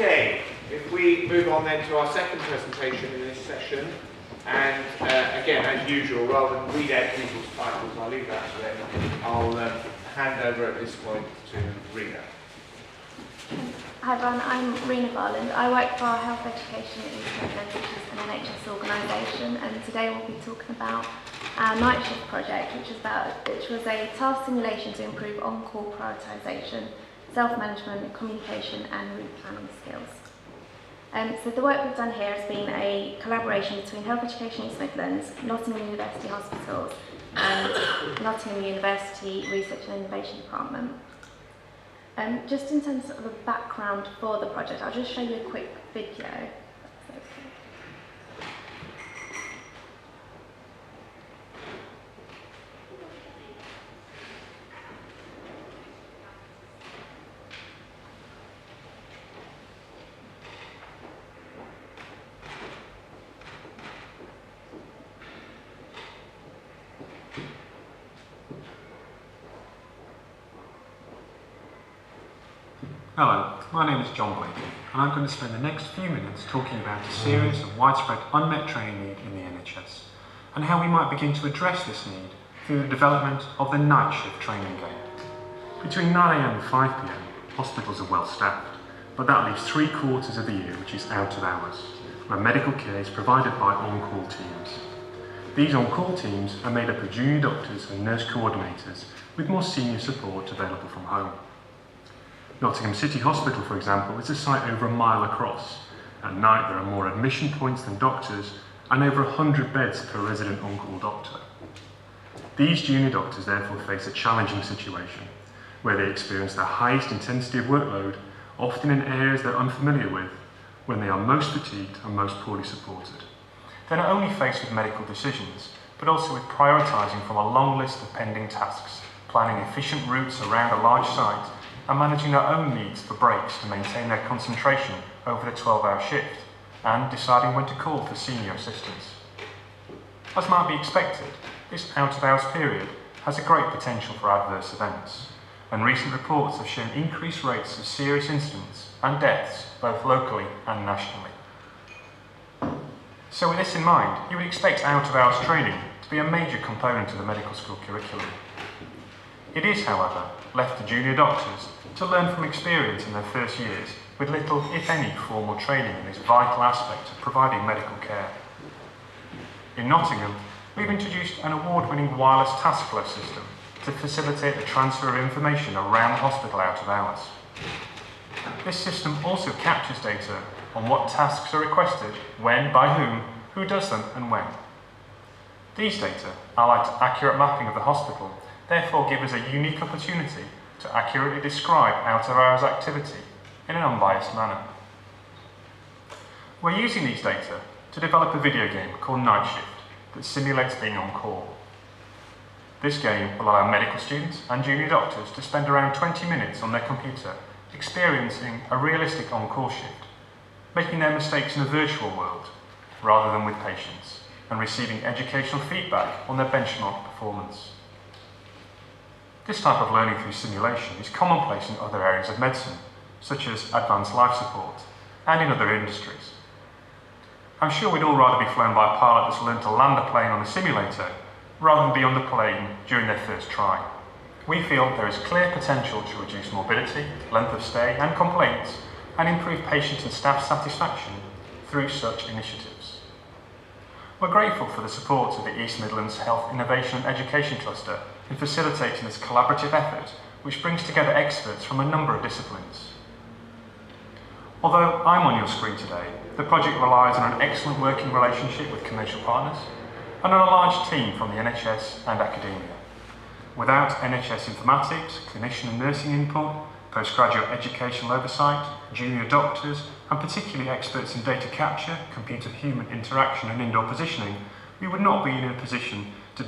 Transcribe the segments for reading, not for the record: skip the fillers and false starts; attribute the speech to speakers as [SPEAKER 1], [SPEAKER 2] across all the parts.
[SPEAKER 1] Okay, if we move on then to our second presentation in this session, and again, as usual, rather than read out people's titles, I'll leave that to them. I'll hand over at this point to Rena.
[SPEAKER 2] Hi everyone, I'm Rena Garland. I work for Health Education at East Midlands, which is an NHS organisation, and today we'll be talking about our night shift project, which was a task simulation to improve on-call prioritisation, self-management, communication and route planning skills. So the work we've done here has been a collaboration between Health Education East Midlands, Nottingham University Hospitals and Nottingham University Research and Innovation Department. Just in terms of a background for the project, I'll just show you a quick video.
[SPEAKER 3] Hello, my name is John Blake, and I'm going to spend the next few minutes talking about a series of widespread unmet training need in the NHS, and how we might begin to address this need through the development of the night shift training game. Between 9 AM and 5 PM, hospitals are well staffed, but that leaves 3/4 of the year which is out of hours, where medical care is provided by on-call teams. These on-call teams are made up of junior doctors and nurse coordinators with more senior support available from home. Nottingham City Hospital, for example, is a site over a mile across. At night there are more admission points than doctors and over 100 beds per resident on-call doctor. These junior doctors therefore face a challenging situation where they experience their highest intensity of workload, often in areas they're unfamiliar with, when they are most fatigued and most poorly supported. They're not only faced with medical decisions, but also with prioritising from a long list of pending tasks, planning efficient routes around a large site, and managing their own needs for breaks to maintain their concentration over the 12-hour shift, and deciding when to call for senior assistance. As might be expected, this out-of-hours period has a great potential for adverse events, and recent reports have shown increased rates of serious incidents and deaths both locally and nationally. So with this in mind, you would expect out-of-hours training to be a major component of the medical school curriculum. It is, however, left to junior doctors to learn from experience in their first years with little, if any, formal training in this vital aspect of providing medical care. In Nottingham, we've introduced an award-winning wireless task flow system to facilitate the transfer of information around the hospital out of hours. This system also captures data on what tasks are requested, when, by whom, who does them and when. These data, allied to accurate mapping of the hospital, therefore give us a unique opportunity to accurately describe out-of-hours activity in an unbiased manner. We're using these data to develop a video game called Night Shift that simulates being on call. This game will allow medical students and junior doctors to spend around 20 minutes on their computer experiencing a realistic on-call shift, making their mistakes in a virtual world rather than with patients, and receiving educational feedback on their benchmark performance. This type of learning through simulation is commonplace in other areas of medicine, such as advanced life support, and in other industries. I'm sure we'd all rather be flown by a pilot that's learned to land a plane on a simulator, rather than be on the plane during their first try. We feel there is clear potential to reduce morbidity, length of stay, and complaints, and improve patient and staff satisfaction through such initiatives. We're grateful for the support of the East Midlands Health Innovation and Education Cluster in facilitating this collaborative effort, which brings together experts from a number of disciplines. Although I'm on your screen today, the project relies on an excellent working relationship with commercial partners and on a large team from the NHS and academia. Without NHS informatics, clinician and nursing input, postgraduate educational oversight, junior doctors, and particularly experts in data capture, computer-human interaction and indoor positioning, we would not be in a position to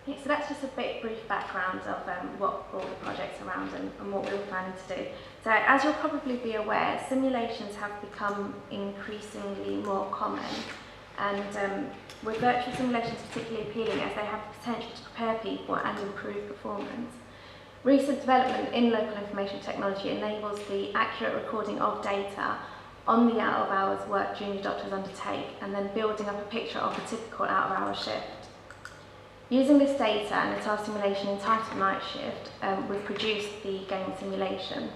[SPEAKER 2] Yeah, so that's just a brief background of what all the project's around and what we were planning to do. So as you'll probably be aware, simulations have become increasingly more common, and with virtual simulations particularly appealing as they have the potential to prepare people and improve performance. Recent development in local information technology enables the accurate recording of data on the out-of-hours work junior doctors undertake, and then building up a picture of the typical out-of-hours shift. Using this data and a task simulation entitled Night Shift, we've produced the game simulation.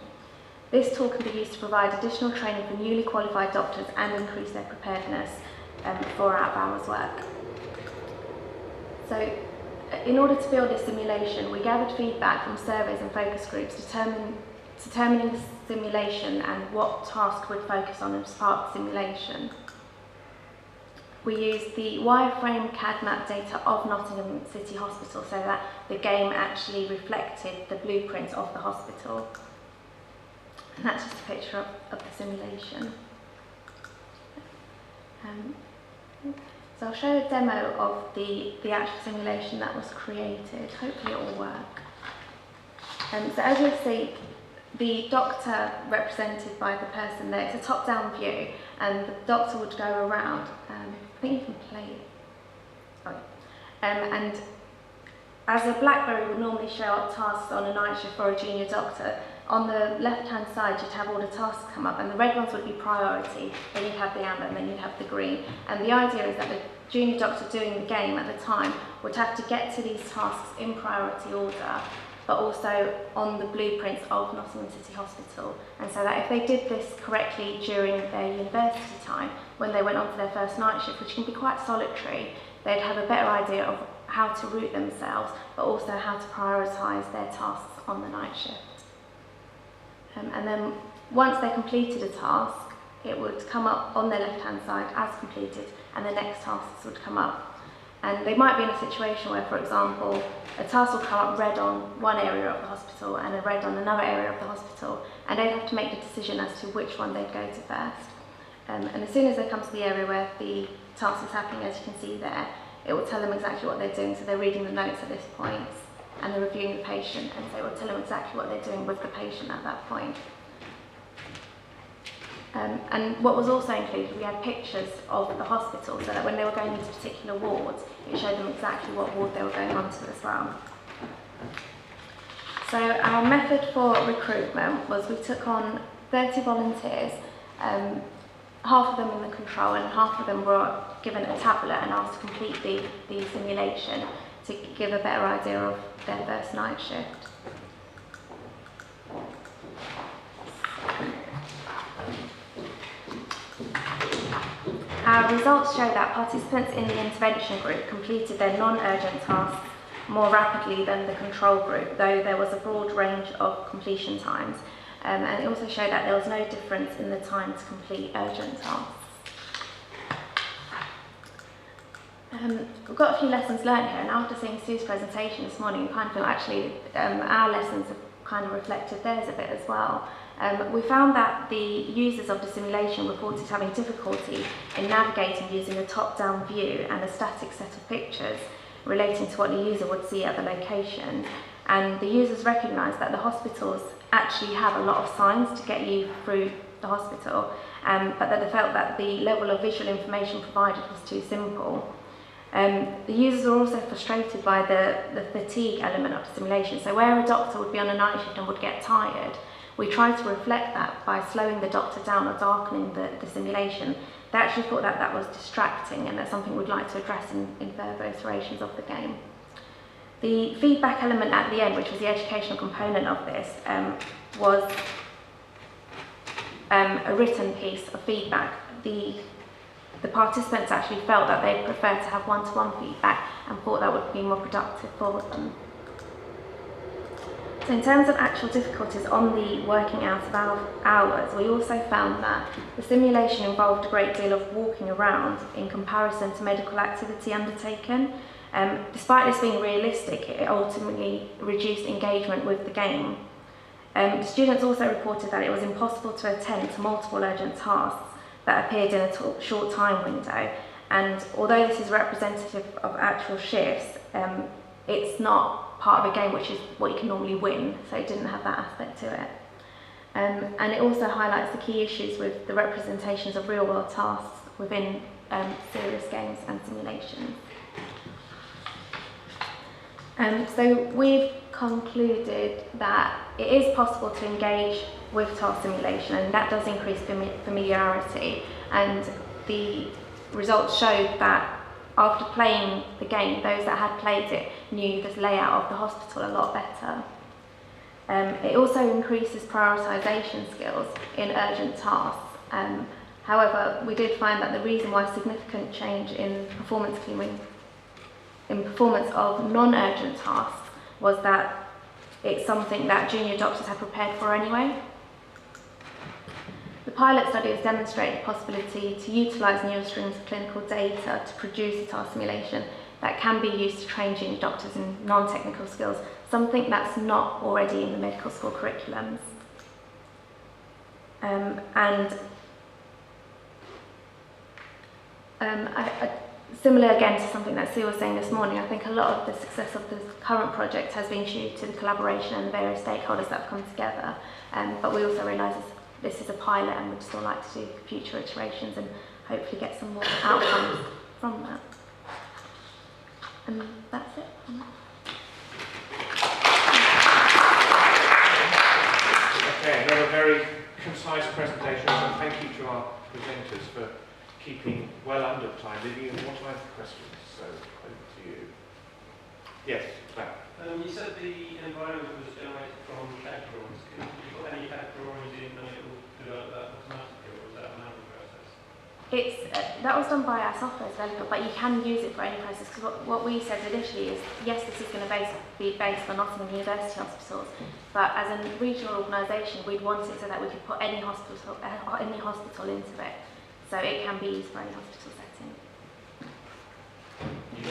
[SPEAKER 2] This tool can be used to provide additional training for newly qualified doctors and increase their preparedness for out-of-hours work. So, in order to build this simulation, we gathered feedback from surveys and focus groups determining the simulation and what task we'd focus on as part of the simulation. We used the wireframe CAD map data of Nottingham City Hospital so that the game actually reflected the blueprints of the hospital. And that's just a picture of the simulation. So I'll show a demo of the actual simulation that was created. Hopefully it will work. So as you'll see, the doctor represented by the person there, it's a top-down view, and the doctor would go around. I think you can play it. Oh, yeah. And as a BlackBerry would normally show up tasks on a night shift for a junior doctor, on the left-hand side you'd have all the tasks come up, and the red ones would be priority, then you'd have the amber, and then you'd have the green. And the idea is that the junior doctor doing the game at the time would have to get to these tasks in priority order, but also on the blueprints of Nottingham City Hospital. And so that if they did this correctly during their university time, when they went on to their first night shift, which can be quite solitary, they'd have a better idea of how to route themselves, but also how to prioritise their tasks on the night shift. And then once they completed a task, it would come up on their left-hand side as completed, and the next tasks would come up. And they might be in a situation where, for example, a task will come up red on one area of the hospital and a red on another area of the hospital, and they'd have to make the decision as to which one they'd go to first. And as soon as they come to the area where the task is happening, as you can see there, it will tell them exactly what they're doing. So they're reading the notes at this point, and they're reviewing the patient, and so it will tell them exactly what they're doing with the patient at that point. And what was also included, we had pictures of the hospital, so that when they were going into particular wards, it showed them exactly what ward they were going on to as well. So our method for recruitment was we took on 30 volunteers, half of them in the control and half of them were given a tablet and asked to complete the simulation to give a better idea of their first night shift. Our results show that participants in the intervention group completed their non-urgent tasks more rapidly than the control group, though there was a broad range of completion times. And it also showed that there was no difference in the time to complete urgent tasks. We've got a few lessons learned here, and after seeing Sue's presentation this morning, we kind of feel actually our lessons have kind of reflected theirs a bit as well. We found that the users of the simulation reported having difficulty in navigating using a top-down view and a static set of pictures relating to what the user would see at the location. And the users recognised that the hospitals actually have a lot of signs to get you through the hospital, but that they felt that the level of visual information provided was too simple. The users were also frustrated by the fatigue element of the simulation. So where a doctor would be on a night shift and would get tired, we tried to reflect that by slowing the doctor down or darkening the simulation. They actually thought that that was distracting, and that's something we'd like to address in further iterations of the game. The feedback element at the end, which was the educational component of this, was a written piece of feedback. The participants actually felt that they'd prefer to have one-to-one feedback and thought that would be more productive for them. So in terms of actual difficulties on the working out of hours, we also found that the simulation involved a great deal of walking around in comparison to medical activity undertaken. Despite this being realistic, it ultimately reduced engagement with the game. The students also reported that it was impossible to attend to multiple urgent tasks that appeared in a short time window, and although this is representative of actual shifts, it's not part of a game which is what you can normally win, so it didn't have that aspect to it. And it also highlights the key issues with the representations of real-world tasks within serious games and simulations. So we've concluded that it is possible to engage with task simulation, and that does increase familiarity, and the results showed that after playing the game, those that had played it knew the layout of the hospital a lot better. It also increases prioritisation skills in urgent tasks. However, we did find that the reason why significant change in performance of non-urgent tasks was that it's something that junior doctors had prepared for anyway. The pilot study has demonstrated the possibility to utilise new streams of clinical data to produce a task simulation that can be used to train junior doctors in non-technical skills, something that's not already in the medical school curriculums. Similar again to something that Sue was saying this morning, I think a lot of the success of this current project has been due to the collaboration and the various stakeholders that have come together. But we also realise this is a pilot, and we'd still like to do future iterations and hopefully get some more outcomes from that. And that's it.
[SPEAKER 1] Okay, another very concise presentation, and thank you to our presenters for keeping well under time, leaving more time for questions. So over to you. Yes, Claire.
[SPEAKER 4] You said the environment was generated from CAD drawings. Could you put any CAD drawings in and it will develop that automatically, or was that a manual process?
[SPEAKER 2] That was done by our software developer, but you can use it for any process, because what we said initially is, yes, this is going to be based on Nottingham University hospitals, but as a regional organisation, we'd want it so that we could put any hospital into it. So it can be used for any hospital setting.
[SPEAKER 5] You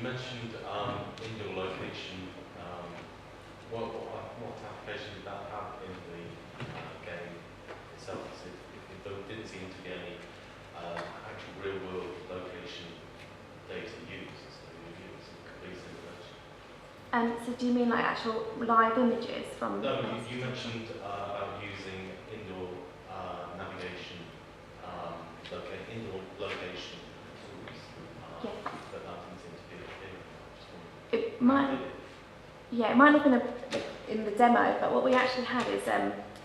[SPEAKER 5] mentioned indoor location. What application did that have in the game itself? If there didn't seem to be any actual real-world location data used, so you use some complete simulation.
[SPEAKER 2] So do you mean like actual live images from?
[SPEAKER 5] No, you mentioned about using indoor navigation. Indoor location tools,
[SPEAKER 2] Yeah.
[SPEAKER 5] but that didn't seem to be a thing.
[SPEAKER 2] It might. Yeah, it might not have been in the demo, but what we actually had is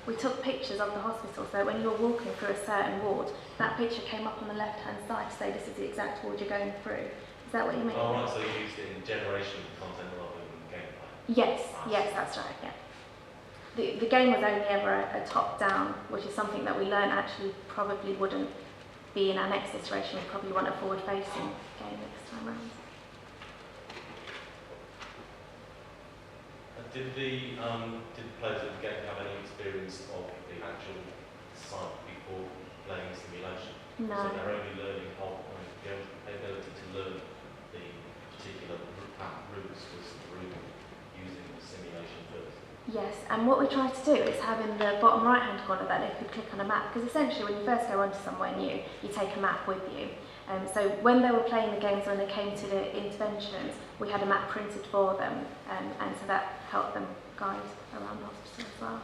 [SPEAKER 2] we took pictures of the hospital. So when you were walking through a certain ward, that picture came up on the left-hand side to say this is the exact ward you're going through. Is that what you mean?
[SPEAKER 5] Oh, right. So you used it in generation of content rather than gameplay.
[SPEAKER 2] Yes. Yes, that's right. Yeah. The game was only ever a top-down, which is something that we learned actually probably wouldn't be in our next iteration. We probably want a forward-facing game next time around.
[SPEAKER 5] Did the players of the game have any experience of the actual site before playing simulation?
[SPEAKER 2] No.
[SPEAKER 5] So they're only learning the ability to learn the particular routes was through using the simulation first.
[SPEAKER 2] Yes, and what we try to do is have in the bottom right-hand corner that they could click on a map, because essentially when you first go onto somewhere new, you take a map with you. So when they were playing the games, when they came to the interventions, we had a map printed for them, and so that helped them guide around the hospital as well.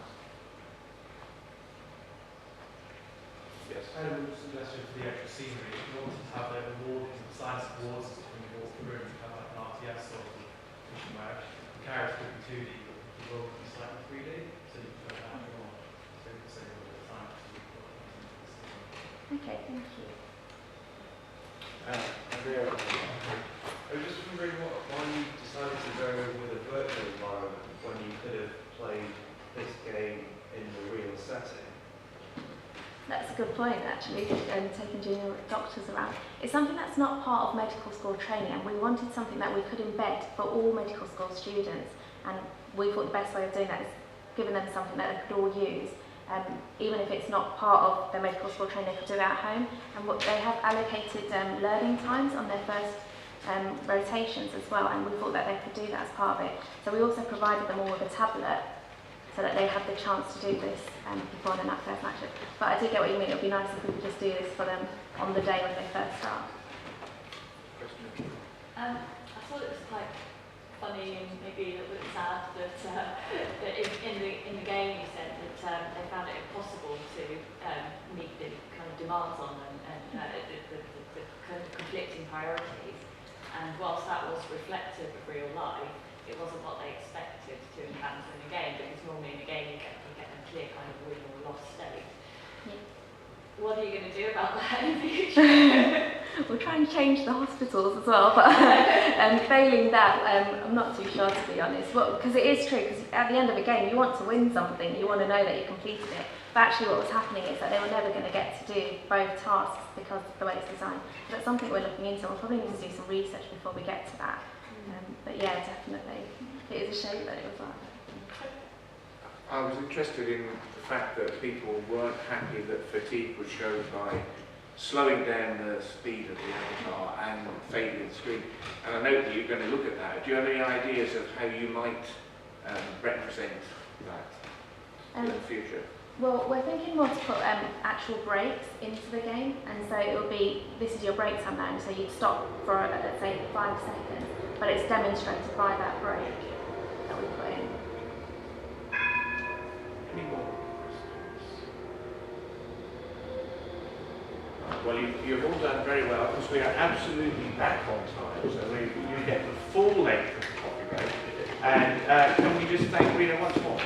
[SPEAKER 1] Yes.
[SPEAKER 4] I had a suggestion for the extra scenery. If you wanted to have like a ward, science wards when you walk through, and have like an RTS sort of vision where the characters could be 2D, but the world could be slightly 3D, so you can go down more. So you can save a little bit of time.
[SPEAKER 2] Okay, thank you.
[SPEAKER 1] Andrea.
[SPEAKER 6] I was just wondering why you decided to go with a virtual environment when you could have played this game in the real setting.
[SPEAKER 2] That's a good point, actually, taking junior doctors around. It's something that's not part of medical school training, and we wanted something that we could embed for all medical school students, and we thought the best way of doing that is giving them something that they could all use. Even if it's not part of their medical school training, they could do it at home. And what they have allocated learning times on their first rotations as well, and we thought that they could do that as part of it. So we also provided them all with a tablet so that they had the chance to do this before their first match. But I do get what you mean. It would be nice if we could just do this for them on the day when they first start.
[SPEAKER 7] I thought it was quite funny and maybe a little bit sad that in the game you said that they found it impossible to meet the kind of demands on them and the kind of conflicting priorities. And whilst that was reflective of real life, it wasn't what they expected to encounter in a game, because normally in a game you get a clear kind of win or loss state.
[SPEAKER 2] Yeah.
[SPEAKER 7] What are you going to do about that in the future?
[SPEAKER 2] We'll try and change the hospitals as well, but failing that, I'm not too sure, to be honest. Because it is true, because at the end of a game you want to win something, you want to know that you completed it. But actually what was happening is that they were never going to get to do both tasks because of the way it's designed. So that's something we're looking into. We'll probably need to do some research before we get to that. But yeah, definitely. It is a shame that it was like that.
[SPEAKER 1] I was interested in the fact that people weren't happy that fatigue was shown by slowing down the speed of the avatar and fading the screen. And I know that you're going to look at that. Do you have any ideas of how you might represent that in the future?
[SPEAKER 2] Well, we're thinking more to put actual breaks into the game, and so it will be, this is your break time now, and so you'd stop for, let's say, 5 seconds, but it's demonstrated by that break that we put in.
[SPEAKER 1] Any more questions? Well, you've all done very well, because we are absolutely back on time, so you get the full length of the coffee break. And can we just thank Rena once more?